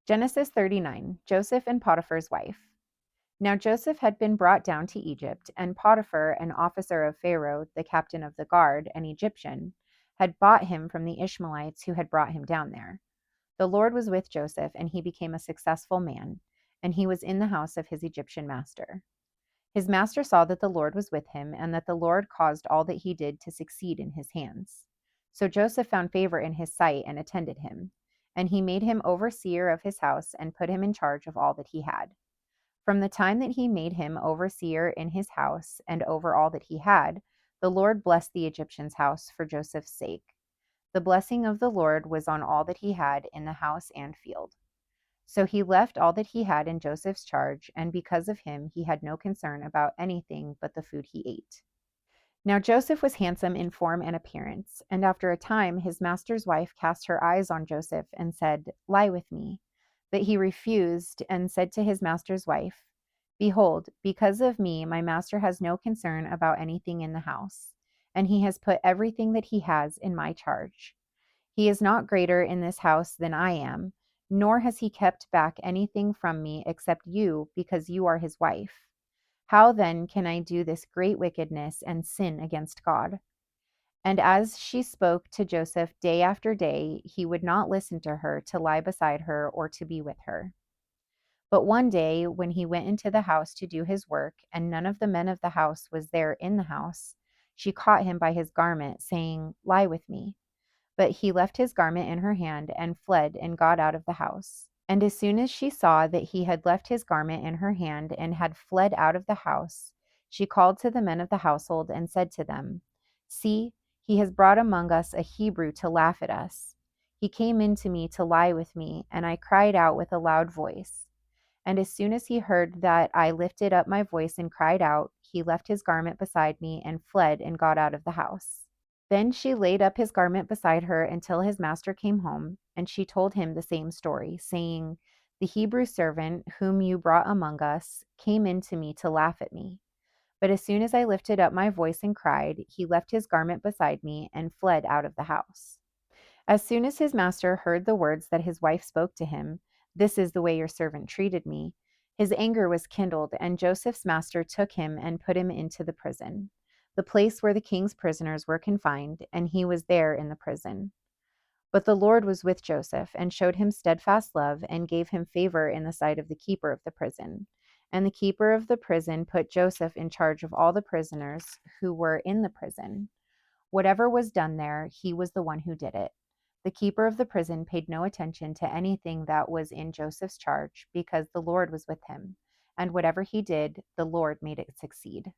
Genesis 39, Joseph and Potiphar's wife. Now Joseph had been brought down to Egypt, and Potiphar, an officer of Pharaoh, the captain of the guard, an Egyptian, had bought him from the Ishmaelites who had brought him down there. The Lord was with Joseph, and he became a successful man, and he was in the house of his Egyptian master. His master saw that the Lord was with him, and that the Lord caused all that he did to succeed in his hands. So Joseph found favor in his sight and attended him, and he made him overseer of his house and put him in charge of all that he had. From the time that he made him overseer in his house and over all that he had, the Lord blessed the Egyptian's house for Joseph's sake. The blessing of the Lord was on all that he had in the house and field. So he left all that he had in Joseph's charge, and because of him he had no concern about anything but the food he ate. Now Joseph was handsome in form and appearance, and after a time his master's wife cast her eyes on Joseph and said, "Lie with me." But he refused and said to his master's wife, "Behold, because of me my master has no concern about anything in the house, and he has put everything that he has in my charge. He is not greater in this house than I am, nor has he kept back anything from me except you, because you are his wife. How then can I do this great wickedness and sin against God?" And as she spoke to Joseph day after day, he would not listen to her to lie beside her or to be with her. But one day, when he went into the house to do his work, and none of the men of the house was there in the house, she caught him by his garment, saying, "Lie with me." But he left his garment in her hand and fled and got out of the house. And as soon as she saw that he had left his garment in her hand and had fled out of the house, she called to the men of the household and said to them, "See, he has brought among us a Hebrew to laugh at us. He came in to me to lie with me, and I cried out with a loud voice. And as soon as he heard that I lifted up my voice and cried out, he left his garment beside me and fled and got out of the house." Then she laid up his garment beside her until his master came home, and she told him the same story, saying, "The Hebrew servant whom you brought among us came in to me to laugh at me. But as soon as I lifted up my voice and cried, he left his garment beside me and fled out of the house." As soon as his master heard the words that his wife spoke to him, "This is the way your servant treated me," his anger was kindled, and Joseph's master took him and put him into the prison, the place where the king's prisoners were confined, and he was there in the prison. But the Lord was with Joseph and showed him steadfast love and gave him favor in the sight of the keeper of the prison. And the keeper of the prison put Joseph in charge of all the prisoners who were in the prison. Whatever was done there, he was the one who did it. The keeper of the prison paid no attention to anything that was in Joseph's charge, because the Lord was with him, and whatever he did, the Lord made it succeed.